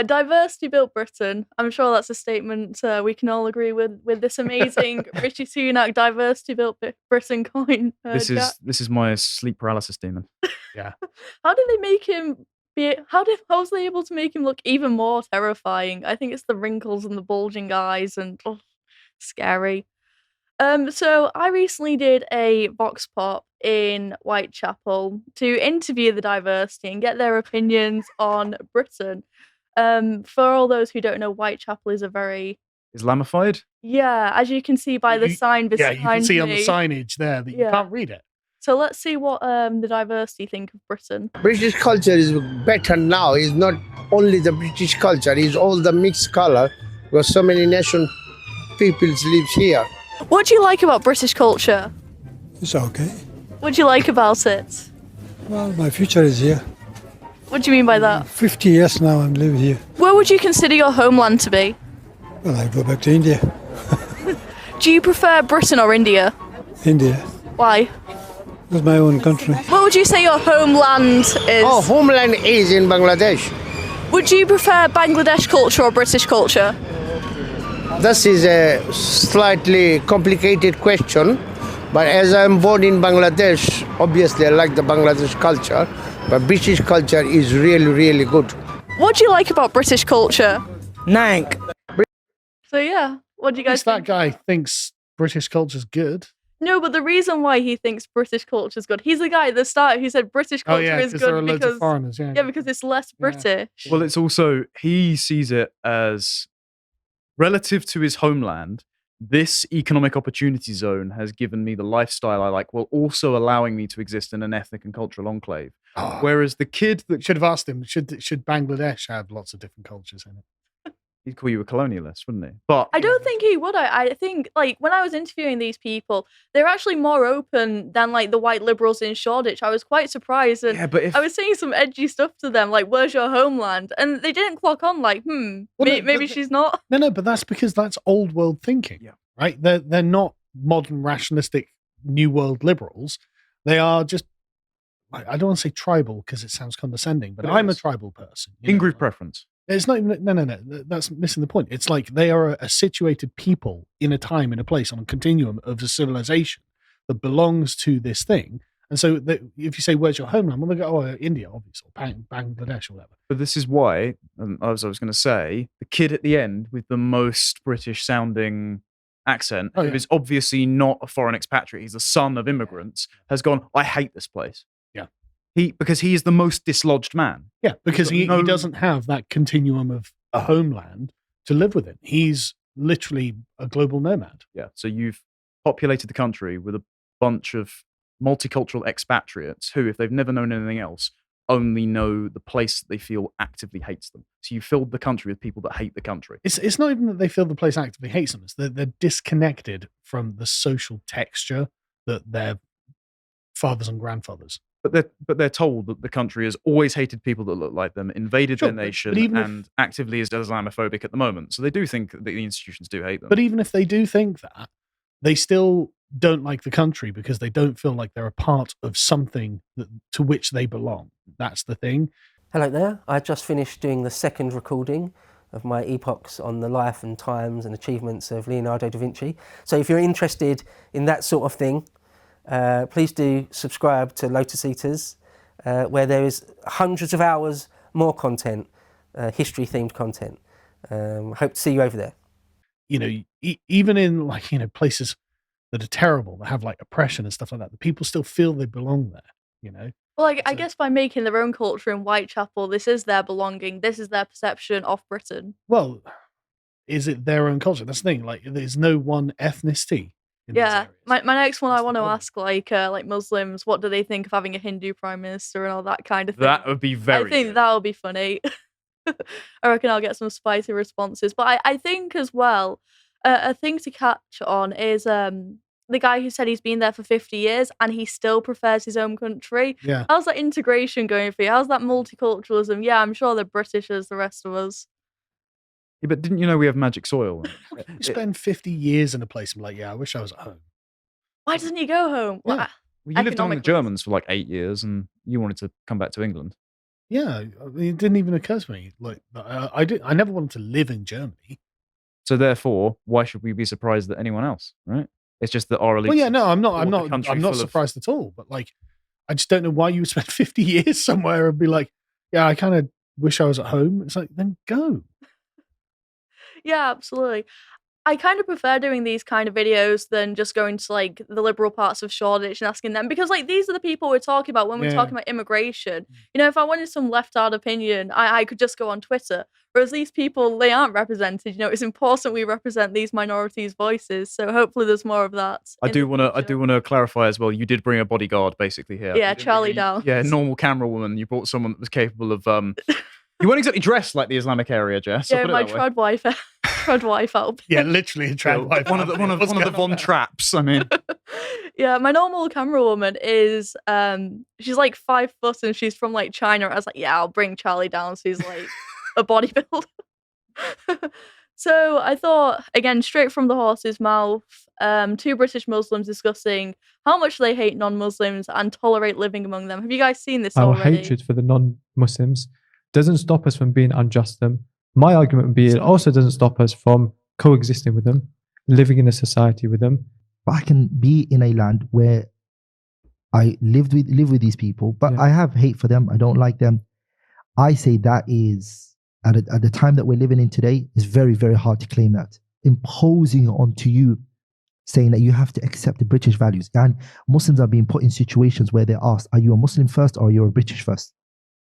Diversity built Britain. I'm sure that's a statement we can all agree with this amazing Richie Sunak diversity built Britain coin. Jack. This is my sleep paralysis demon. Yeah. How did they make him be? How was they able to make him look even more terrifying? I think it's the wrinkles and the bulging eyes and scary. So I recently did a vox pop in Whitechapel to interview the diversity and get their opinions on Britain. For all those who don't know, Whitechapel is a very Islamified? Yeah, as you can see by the sign behind you can see on the me. signage there that you can't read it. So let's see what the diversity think of Britain. British culture is better now. It's not only the British culture, it's all the mixed color, because so many nation peoples lives here. What do you like about British culture? It's okay. What do you like about it? Well, my future is here. What do you mean by that? 50 years now I'm living here. Where would you consider your homeland to be? Well, I go back to India. Do you prefer Britain or India? India. Why? It's my own country. What would you say your homeland is? Oh, homeland is in Bangladesh. Would you prefer Bangladesh culture or British culture? This is a slightly complicated question, but as I'm born in Bangladesh, obviously I like the Bangladesh culture, but British culture is really, really good. What do you like about British culture? Nank. So yeah, what do you guys think? That guy thinks British culture's good. No, but the reason why he thinks British culture is good, he's the guy at the start who said British culture is there are good loads of foreigners, because it's less British. Well, it's also, he sees it as relative to his homeland. This economic opportunity zone has given me the lifestyle I like, while also allowing me to exist in an ethnic and cultural enclave. Whereas the kid that should have asked him, should Bangladesh have lots of different cultures in it? He'd call you a colonialist, wouldn't he? But I don't think he would. I think, like, when I was interviewing these people, they're actually more open than, like, the white liberals in Shoreditch. I was quite surprised. And I was saying some edgy stuff to them, like, where's your homeland? And they didn't clock on, like, maybe she's not. No, but that's because that's old world thinking, right? They're not modern, rationalistic, new world liberals. They are just, I don't want to say tribal because it sounds condescending, but I'm a tribal person. In-group preference. It's not even, no, that's missing the point. It's like they are a situated people in a time, in a place, on a continuum of a civilization that belongs to this thing. And so if you say, where's your homeland? Well, they go, oh, India, obviously, or Bangladesh, or whatever. But this is why, as I was going to say, the kid at the end with the most British sounding accent, who is obviously not a foreign expatriate, he's the son of immigrants, has gone, I hate this place. Because he is the most dislodged man. Yeah, because he doesn't have that continuum of a homeland to live within. He's literally a global nomad. Yeah, so you've populated the country with a bunch of multicultural expatriates who, if they've never known anything else, only know the place that they feel actively hates them. So you filled the country with people that hate the country. It's not even that they feel the place actively hates them. It's that they're disconnected from the social texture that their fathers and grandfathers. But they're told that the country has always hated people that look like them, invaded their nation, and actively is Islamophobic at the moment. So they do think that the institutions do hate them. But even if they do think that, they still don't like the country because they don't feel like they're a part of something to which they belong. That's the thing. Hello there. I just finished doing the second recording of my Epochs on the life and times and achievements of Leonardo da Vinci. So if you're interested in that sort of thing, please do subscribe to Lotus Eaters, where there is hundreds of hours more content, history-themed content. Hope to see you over there. You know, even in places that are terrible, that have like oppression and stuff like that, the people still feel they belong there. You know. Well, I guess by making their own culture in Whitechapel, this is their belonging. This is their perception of Britain. Well, is it their own culture? That's the thing. Like, there's no one ethnicity. Yeah, my next one, I want to ask like Muslims, what do they think of having a Hindu prime minister and all that kind of thing? That would be very. I think that would be funny. I reckon I'll get some spicy responses. But I think as well, a thing to catch on is the guy who said he's been there for 50 years and he still prefers his own country. Yeah. How's that integration going for you? How's that multiculturalism? Yeah, I'm sure they're British as the rest of us. Yeah, but didn't you know we have magic soil? You spend 50 years in a place and be like, yeah, I wish I was at home. Why doesn't he go home? Well, you lived among the Germans for like 8 years and you wanted to come back to England. Yeah, I mean, it didn't even occur to me. Like, I never wanted to live in Germany. So therefore, why should we be surprised at anyone else, right? It's just that our elites. Well, yeah, no, I'm bought the not. country I'm not full of- surprised at all. But like, I just don't know why you would spend 50 years somewhere and be like, yeah, I kind of wish I was at home. It's like, then go. Yeah, absolutely. I kind of prefer doing these kind of videos than just going to like the liberal parts of Shoreditch and asking them, because like these are the people we're talking about when we're Yeah. talking about immigration. You know, if I wanted some left out opinion, I could just go on Twitter. Whereas these people, they aren't represented. You know, it's important we represent these minorities' voices. So hopefully there's more of that. I in the do want future. to clarify as well. You did bring a bodyguard, basically here. Yeah, You didn't Charlie bring Downs. Yeah, normal camera woman. You brought someone that was capable of. You weren't exactly dressed like the Islamic area, Jess. I'll Yeah, put it my that way. trad wife, trad wife outfit. Yeah, literally a Yeah, trad wife. one of the Von Traps. I mean, Yeah, my normal camera woman is she's like 5 foot and she's from like China. I was like, yeah, I'll bring Charlie down. So he's like a bodybuilder. So I thought, again, straight from the horse's mouth, two British Muslims discussing how much they hate non-Muslims and tolerate living among them. Have you guys seen this Our already? hatred for the non-Muslims doesn't stop us from being unjust to them. My argument would be it also doesn't stop us from coexisting with them, living in a society with them. But I can be in a land where I live with these people, but Yeah. I have hate for them. I don't like them. I say that is at the time that we're living in today is very, very hard to claim that. Imposing onto you, saying that you have to accept the British values. And Muslims are being put in situations where they're asked, are you a Muslim first or are you a British first?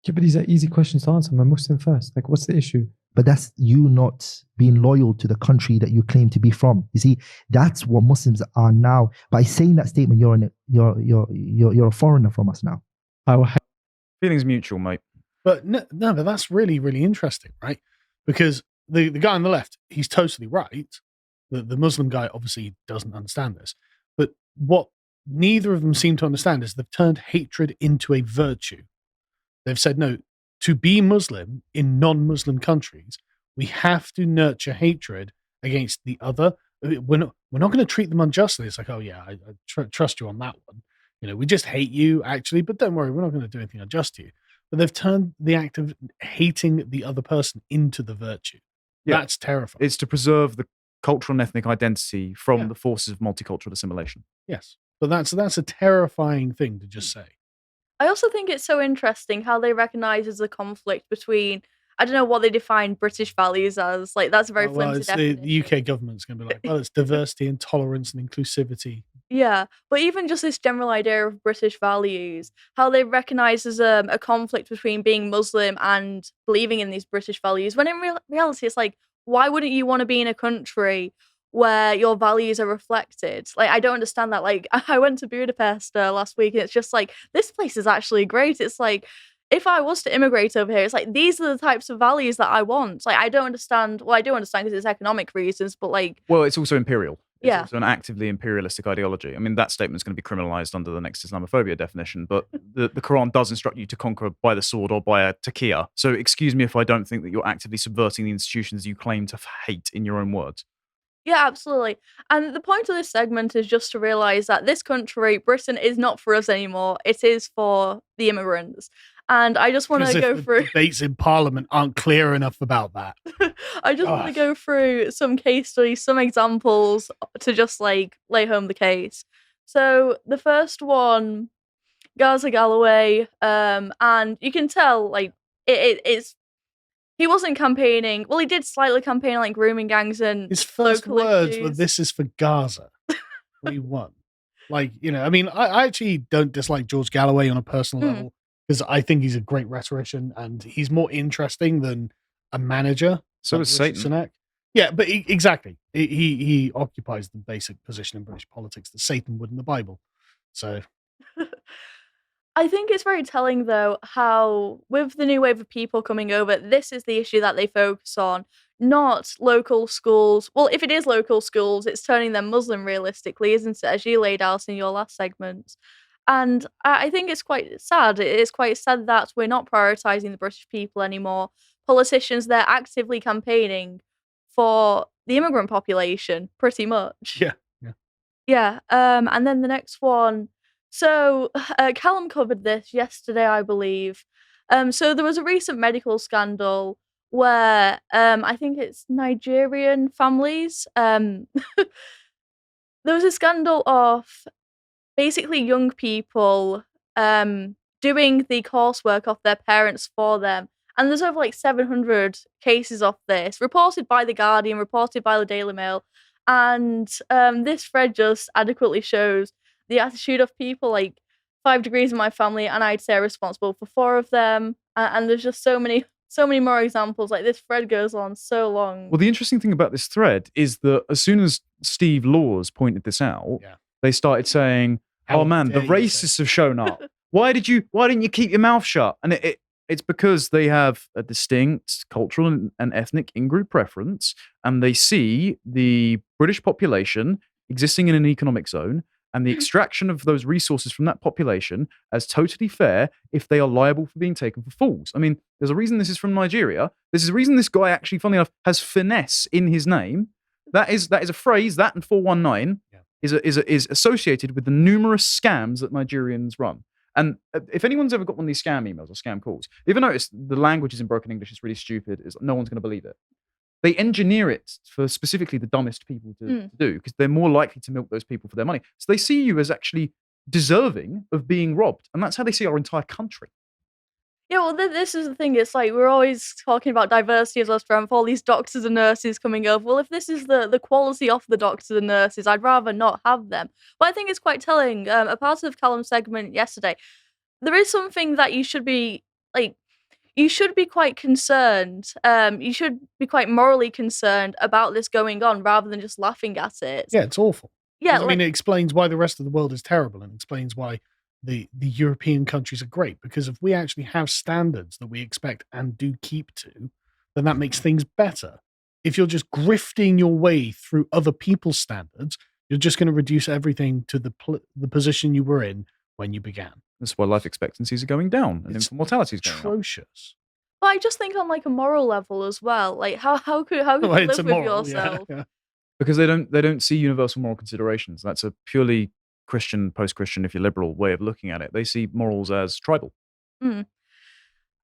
Yeah, but these are easy questions to answer. I'm a Muslim first. Like, what's the issue? But that's you not being loyal to the country that you claim to be from. You see, that's what Muslims are now. By saying that statement, you're a foreigner from us now. Our hate feelings mutual, mate. But no, but that's really, really interesting, right? Because the guy on the left, he's totally right. The Muslim guy obviously doesn't understand this. But what neither of them seem to understand is they've turned hatred into a virtue. They've said, no, to be Muslim in non-Muslim countries, we have to nurture hatred against the other. We're not going to treat them unjustly. It's like, oh yeah, I trust you on that one. You know, we just hate you actually, but don't worry, we're not going to do anything unjust to you. But they've turned the act of hating the other person into the virtue. Yeah. That's terrifying. It's to preserve the cultural and ethnic identity from Yeah. the forces of multicultural assimilation. Yes, but that's a terrifying thing to just say. I also think it's so interesting how they recognise as a conflict between, I don't know what they define British values as. Like, that's a very Oh, well, flimsy it's the definition. UK government's going to be like, well, it's diversity and tolerance and inclusivity. Yeah, but even just this general idea of British values, how they recognise as a conflict between being Muslim and believing in these British values, when in reality, it's like, why wouldn't you want to be in a country where your values are reflected? Like, I don't understand that. Like, I went to Budapest last week, and it's just like, this place is actually great. It's like, if I was to immigrate over here, it's like, these are the types of values that I want. Like, I don't understand. Well, I do understand because it's economic reasons, but like, Well, it's also imperial. It's Yeah. also an actively imperialistic ideology. I mean, that statement's going to be criminalized under the next Islamophobia definition, but the Quran does instruct you to conquer by the sword or by a taqiyya. So excuse me if I don't think that you're actively subverting the institutions you claim to hate in your own words. yeah, absolutely. And the point of this segment is just to realize that this country, Britain, is not for us anymore. It is for the immigrants. And I just want As to if go the through. debates in Parliament aren't clear enough about that. I just want to Gosh. go through some case studies, some examples to just like lay home the case. So the first one, Gaza Galloway, and you can tell like it's he wasn't campaigning. Well, he did slightly campaign on like grooming gangs and His first local words were, issues. "This is for Gaza." We won. Like, you know, I mean, I actually don't dislike George Galloway on a personal Mm. level because I think he's a great rhetorician and he's more interesting than a manager. So like is Rishi Satan. Sunak. Yeah, but exactly. He occupies the basic position in British politics that Satan would in the Bible. So I think it's very telling, though, how with the new wave of people coming over, this is the issue that they focus on, not local schools. Well, if it is local schools, it's turning them Muslim realistically, isn't it? As you laid out in your last segment. And I think it's quite sad. It is quite sad that we're not prioritising the British people anymore. Politicians, they're actively campaigning for the immigrant population, pretty much. yeah. Yeah, and then the next one. So, Callum covered this yesterday, I believe. So there was a recent medical scandal where I think it's Nigerian families. There was a scandal of basically young people doing the coursework of their parents for them. And there's over like 700 cases of this, reported by The Guardian, reported by the Daily Mail. And this thread just adequately shows the attitude of people. Like 5 degrees in my family, and I'd say I'm responsible for 4 of them. And there's just so many more examples. Like this thread goes on so long. Well, the interesting thing about this thread is that as soon as Steve Laws pointed this out, Yeah. they started saying, How "Oh man, the dare you say racists have shown up. Why didn't you keep your mouth shut?" And it's because they have a distinct cultural and ethnic in-group preference, and they see the British population existing in an economic zone and the extraction of those resources from that population as totally fair if they are liable for being taken for fools. I mean, there's a reason this is from Nigeria. There's a reason this guy actually, funnily enough, has finesse in his name. That is a phrase, that and 419 is associated with the numerous scams that Nigerians run. And if anyone's ever got one of these scam emails or scam calls, you ever notice the language is in broken English, it's really stupid, no one's going to believe it. They engineer it for specifically the dumbest people to do, because they're more likely to milk those people for their money. So they see you as actually deserving of being robbed. And that's how they see our entire country. Yeah, well, this is the thing. It's like we're always talking about diversity as our strength, all these doctors and nurses coming over. Well, if this is the quality of the doctors and nurses, I'd rather not have them. But I think it's quite telling. A part of Callum's segment yesterday, there is something that you should be like. You should be quite concerned. You should be quite morally concerned about this going on, rather than just laughing at it. Yeah, it's awful. Yeah, I mean, it explains why the rest of the world is terrible, and explains why the European countries are great. Because if we actually have standards that we expect and do keep to, then that makes things better. If you're just grifting your way through other people's standards, you're just going to reduce everything to the position you were in when you began. That's why life expectancies are going down and infant mortality is going up. Atrocious. But I just think on like a moral level as well. Like how could you live with yourself? Yeah. Because they don't see universal moral considerations. That's a purely Christian, post-Christian, if you're liberal, way of looking at it. They see morals as tribal.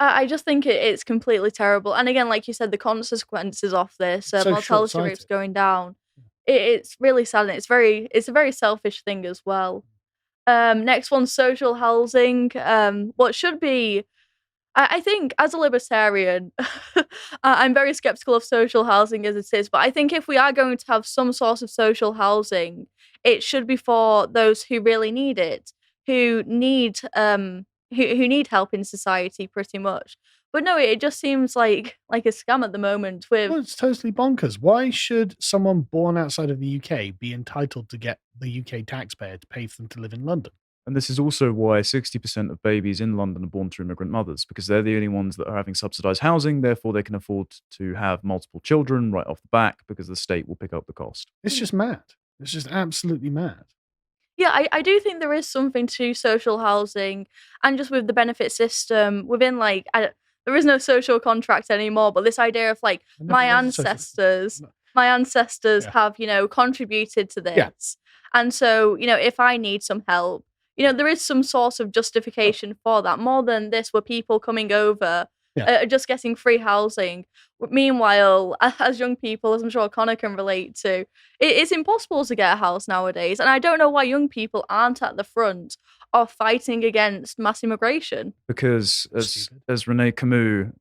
I just think it's completely terrible. And again, like you said, the consequences of this, So mortality short-sighted. rates going down, it's really sad. And it's a very selfish thing as well. Next one, social housing. What should be, I think, as a libertarian, I'm very skeptical of social housing as it is. But I think if we are going to have some sort of social housing, it should be for those who really need it, who need who need help in society, pretty much. But no, it just seems like a scam at the moment. With Well, it's totally bonkers. Why should someone born outside of the UK be entitled to get the UK taxpayer to pay for them to live in London? And this is also why 60% of babies in London are born to immigrant mothers, because they're the only ones that are having subsidised housing. Therefore, they can afford to have multiple children right off the back, because the state will pick up the cost. It's just mad. It's just absolutely mad. Yeah, I do think there is something to social housing, and just with the benefit system within there is no social contract anymore, but this idea of like There never my was a social- ancestors No. my ancestors Yeah. have contributed to this. Yeah. And so if I need some help, there is some sort of justification for that, more than this were people coming over just getting free housing. Meanwhile, as young people, as I'm sure Connor can relate to, it's impossible to get a house nowadays. And I don't know why young people aren't at the front of fighting against mass immigration. Because Stupid. as Rene Camus,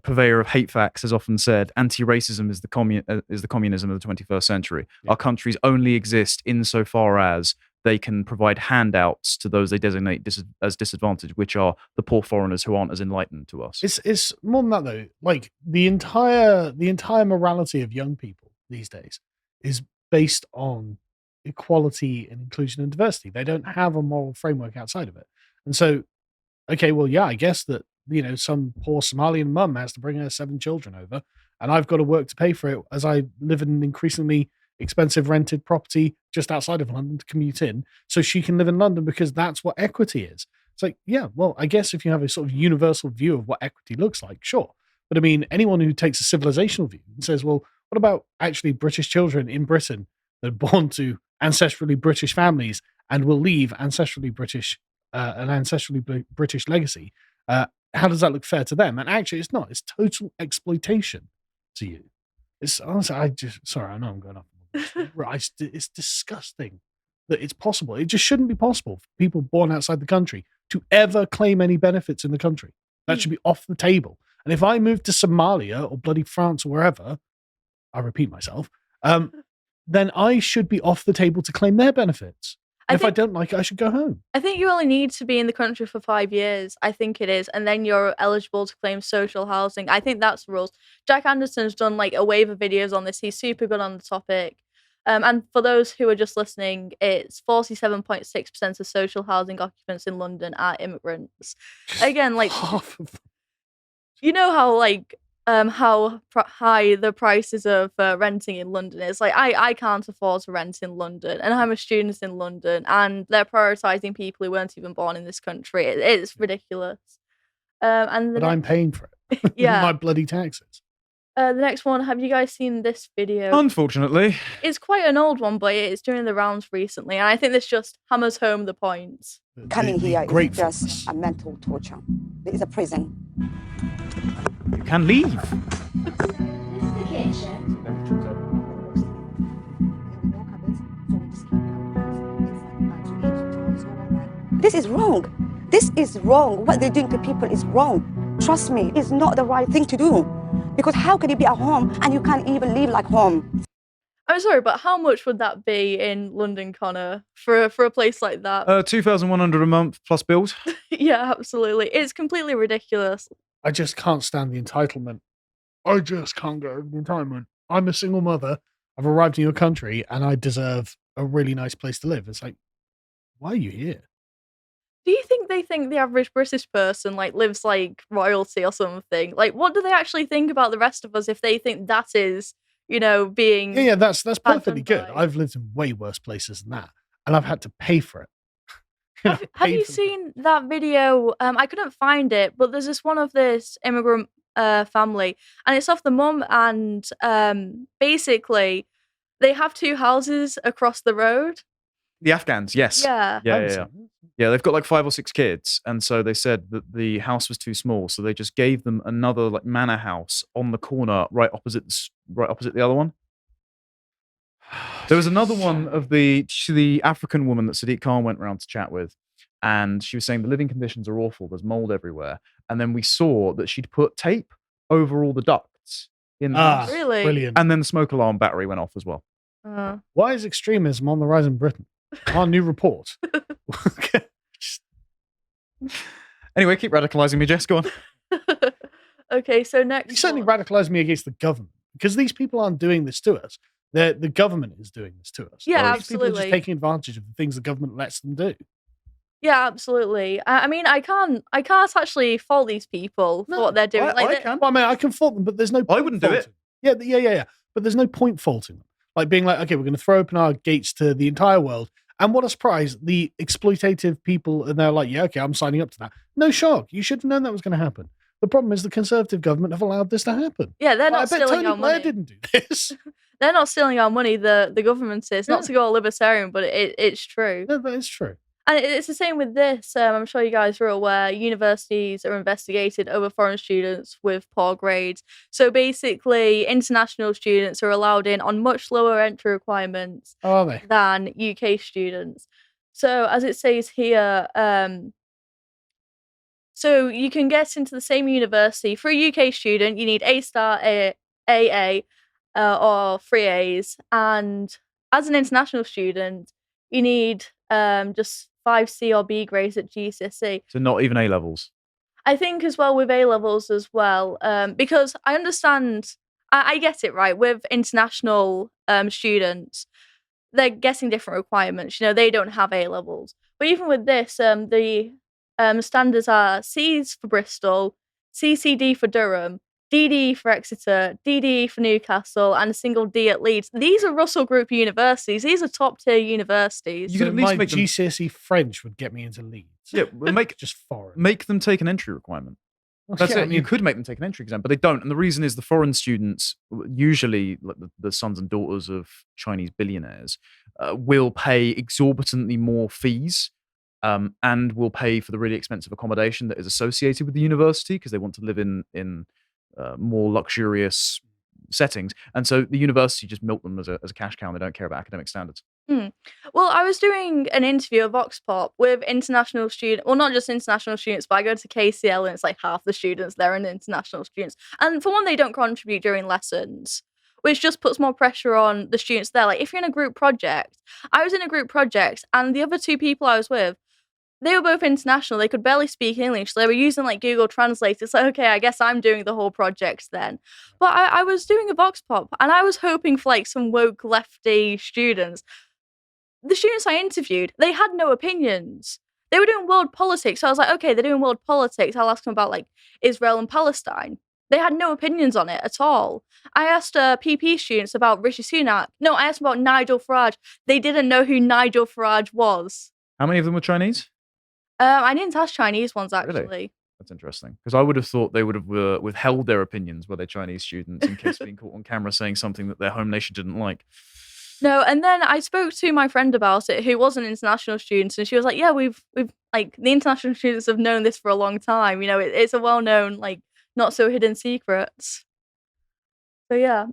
purveyor of hate facts, has often said, anti-racism is the communism of the 21st century. Yeah. Our countries only exist insofar as they can provide handouts to those they designate as disadvantaged, which are the poor foreigners who aren't as enlightened to us. It's more than that though. Like the entire morality of young people these days is based on equality and inclusion and diversity. They don't have a moral framework outside of it. And so, okay, well, yeah, I guess that some poor Somalian mum has to bring her 7 children over, and I've got to work to pay for it as I live in an increasingly expensive rented property just outside of London to commute in, so she can live in London, because that's what equity is. It's like, yeah, well, I guess if you have a sort of universal view of what equity looks like, sure. But I mean, anyone who takes a civilizational view and says, well, what about actually British children in Britain that are born to ancestrally British families and will leave ancestrally British, an ancestrally British legacy, how does that look fair to them? And actually, it's not. It's total exploitation to you. It's honestly, sorry, I know I'm going off. It's disgusting that it's possible. It just shouldn't be possible for people born outside the country to ever claim any benefits in the country. That should be off the table. And if I move to Somalia or bloody France or wherever, I repeat myself, then I should be off the table to claim their benefits. If I don't like it, I should go home. I think you only need to be in the country for 5 years. I think it is. And then you're eligible to claim social housing. I think that's the rules. Jack Anderson's done like a wave of videos on this. He's super good on the topic. And for those who are just listening, it's 47.6% of social housing occupants in London are immigrants. Again, like, Half of them. you know how like how high the prices of renting in London is. Like, I can't afford to rent in London, and I'm a student in London, and they're prioritizing people who weren't even born in this country. It's ridiculous. But I'm paying for it. With Yeah. my bloody taxes. The next one, have you guys seen this video? Unfortunately, It's quite an old one, but it's doing the rounds recently, and I think this just hammers home the points. Coming here is gratefulness. just a mental torture. There is a prison. you can leave. This is wrong. This is wrong. What they're doing to people is wrong. Trust me, it's not the right thing to do. Because how can you be at home and you can't even live like home? I'm sorry, but how much would that be in London, Connor, for a place like that? 2,100 a month plus bills. Yeah, absolutely. It's completely ridiculous. I just can't stand the entitlement. I just can't get over the entitlement. I'm a single mother. I've arrived in your country and I deserve a really nice place to live. It's like, why are you here? Do you think they think the average British person like lives like royalty or something? Like, what do they actually think about the rest of us if they think that is, being Yeah, that's perfectly good. by. I've lived in way worse places than that. And I've had to pay for it. Have you seen that video? I couldn't find it, but there's this one of this immigrant family, and it's of the mum, and basically they have two houses across the road. The Afghans, yes. Yeah. Yeah, they've got like 5 or 6 kids, and so they said that the house was too small, so they just gave them another like manor house on the corner, right opposite the other one. There was another one of the African woman that Sadiq Khan went round to chat with, and she was saying the living conditions are awful. There's mold everywhere, and then we saw that she'd put tape over all the ducts in the house, Really? Brilliant. and then the smoke alarm battery went off as well. Why is extremism on the rise in Britain? Our new report. Anyway, keep radicalizing me, Jess. Go on. Okay, so next You certainly one. radicalize me against the government because these people aren't doing this to us. The government is doing this to us. Yeah, These people are just absolutely. taking advantage of the things the government lets them do. Yeah, absolutely. I mean, I can't actually fault these people for what they're doing. I they- can. Well, I mean, I can fault them, but there's no point wouldn't do it. faulting them. Yeah. But there's no point faulting them. Like being like, okay, we're going to throw open our gates to the entire world. And what a surprise, the exploitative people, and they're like, yeah, okay, I'm signing up to that. No shock. You should have known that was going to happen. The problem is the Conservative government have allowed this to happen. Yeah, they're I not bet stealing Tony our Blair money. didn't do this. They're not stealing our money. The government is. Not Yeah. to go libertarian, but it's true. No, that is true. And it's the same with this. I'm sure you guys are aware universities are investigated over foreign students with poor grades. So basically, international students are allowed in on much lower entry requirements Are they? than UK students. So as it says here, so you can get into the same university. For a UK student, you need A star, AA, or 3 A's. And as an international student, you need just 5C or B grades at GCSE. So not even A levels. I think as well with A levels as well, because I understand, I get it right with international students, they're getting different requirements. They don't have A levels, but even with this, the standards are C's for Bristol, CCD for Durham, DD for Exeter, DD for Newcastle, and a single D at Leeds. These are Russell Group universities. These are top tier universities. You could So at least my make them- GCSE French would get me into Leeds. Yeah, well, make Just foreign. them take an entry requirement. That's Yeah, it. I You mean, could make them take an entry exam, but they don't. And the reason is the foreign students, usually like the sons and daughters of Chinese billionaires, will pay exorbitantly more fees and will pay for the really expensive accommodation that is associated with the university because they want to live in more luxurious settings. And so the university just milk them as a cash cow, and they don't care about academic standards. Well, I was doing an interview at Vox Pop with international students. Well, not just international students, but I go to KCL and it's like half the students there are international students. And for one, they don't contribute during lessons, which just puts more pressure on the students there. Like if you're in a group project, I was in a group project and the other two people I was with, they were both international. They could barely speak English. So they were using like Google Translate. It's like, okay, I guess I'm doing the whole project then. But I was doing a Vox Pop and I was hoping for like some woke lefty students. The students I interviewed, they had no opinions. They were doing world politics. So I was like, okay, they're doing world politics. I'll ask them about like Israel and Palestine. They had no opinions on it at all. I asked PP students about Rishi Sunak. No, I asked them about Nigel Farage. They didn't know who Nigel Farage was. How many of them were Chinese? I didn't ask Chinese ones, actually. Really? That's interesting. Because I would have thought they would have withheld their opinions were they Chinese students in case of being caught on camera saying something that their home nation didn't like. No, and then I spoke to my friend about it, who was an international student, and she was like, "Yeah, we've like the international students have known this for a long time. You know, it's a well-known, like, not so hidden secret." So yeah,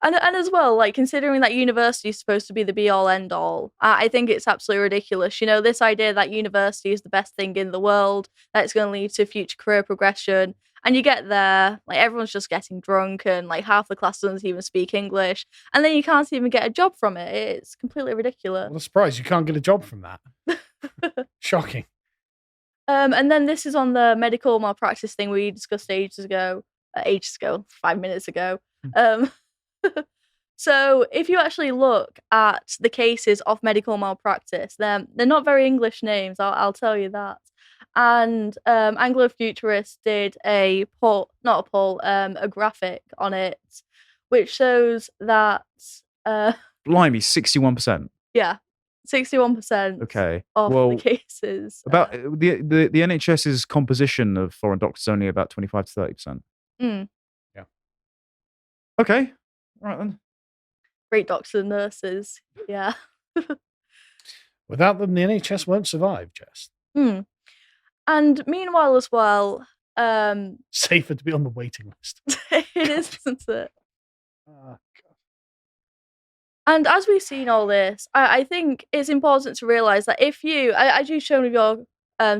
and as well, like considering that university is supposed to be the be-all end-all, I think it's absolutely ridiculous. You know, this idea that university is the best thing in the world, that it's going to lead to future career progression. And you get there, like everyone's just getting drunk and like half the class doesn't even speak English. And then you can't even get a job from it. It's completely ridiculous. Well, I'm surprised you can't get a job from that. Shocking. And then this is on the medical malpractice thing we discussed ages ago, 5 minutes ago. So if you actually look at the cases of medical malpractice, they're not very English names, I'll tell you that. And Anglo-Futurists did a graphic on it, which shows that Blimey, 61%. Yeah, 61%. Okay. Of well, the cases. About the NHS's composition of foreign doctors only about 25 to 30%. Yeah. Okay. All right then. Great doctors and nurses. Yeah. Without them, the NHS won't survive, Jess. And meanwhile, as well, safer to be on the waiting list. It is, isn't it? God. And as we've seen all this, I think it's important to realize that if you, as you've shown with your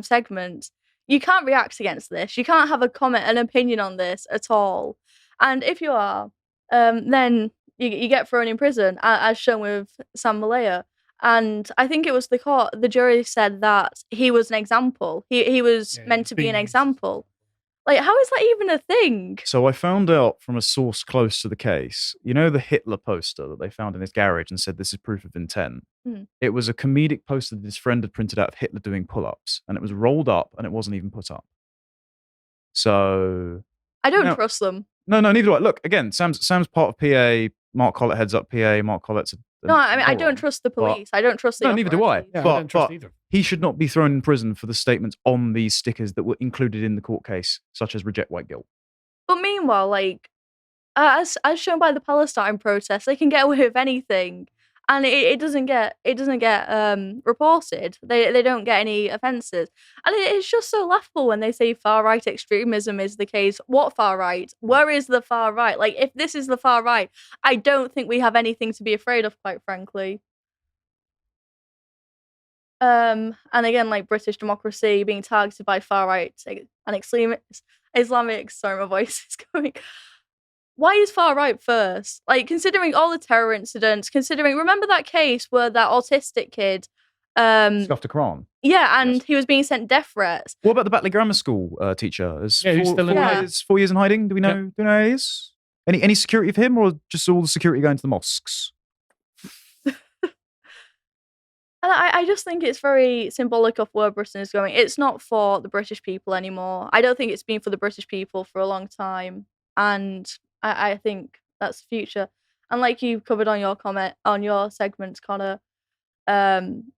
segment, you can't react against this. You can't have a comment, an opinion on this at all. And if you are, then you get thrown in prison, as shown with Sam Malaya. And I think it was the jury said that he was an example. He was meant to be an example. Like, how is that even a thing? So I found out from a source close to the case, you know the Hitler poster that they found in his garage and said this is proof of intent? It was a comedic poster that his friend had printed out of Hitler doing pull-ups, and it was rolled up and it wasn't even put up. So... I don't trust them. No, neither do I. Look, again, Sam's part of PA, Mark Collett heads up PA, Mark Collett's... No, I mean, I don't trust the police. I don't trust the No, neither do I. Yeah, but, I don't trust but either. he should not be thrown in prison for the statements on these stickers that were included in the court case, such as reject white guilt. But meanwhile, like, as shown by the Palestine protests, they can get away with anything, and it doesn't get reported. They don't get any offences, and it's just so laughable when they say far right extremism is the case. What far right? Where is the far right? Like, if this is the far right, I don't think we have anything to be afraid of, quite frankly. And again, like British democracy being targeted by far right and extremist Islamic. Sorry, my voice is going. Why is far right first? Like, considering all the terror incidents, remember that case where that autistic kid Scuffed a Quran. Yeah, and he was being sent death threats. What about the Batley Grammar School teacher? Is he's still in hiding. 4 years in hiding? Do we know? Do we know who he is? Any security for him, or just all the security going to the mosques? And I just think it's very symbolic of where Britain is going. It's not for the British people anymore. I don't think it's been for the British people for a long time. And I think that's the future. And like you covered on your comment, on your segment, Connor,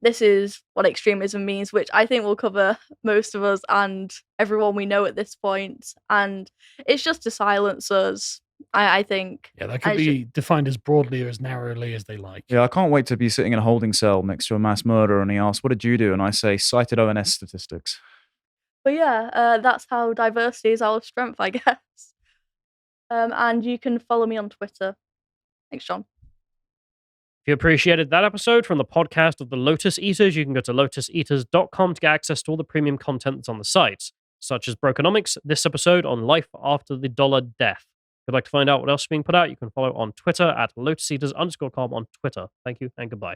this is what extremism means, which I think will cover most of us and everyone we know at this point. And it's just to silence us. I think. Yeah, that could be defined as broadly or as narrowly as they like. Yeah, I can't wait to be sitting in a holding cell next to a mass murderer and he asks, "What did you do?" And I say, "Cited ONS statistics." But yeah, that's how diversity is our strength, I guess. And you can follow me on Twitter. Thanks, John. If you appreciated that episode from the podcast of the Lotus Eaters, you can go to lotuseaters.com to get access to all the premium content that's on the site, such as Brokenomics, this episode on life after the dollar death. If you'd like to find out what else is being put out, you can follow on Twitter at lotuseaters_com on Twitter. Thank you and goodbye.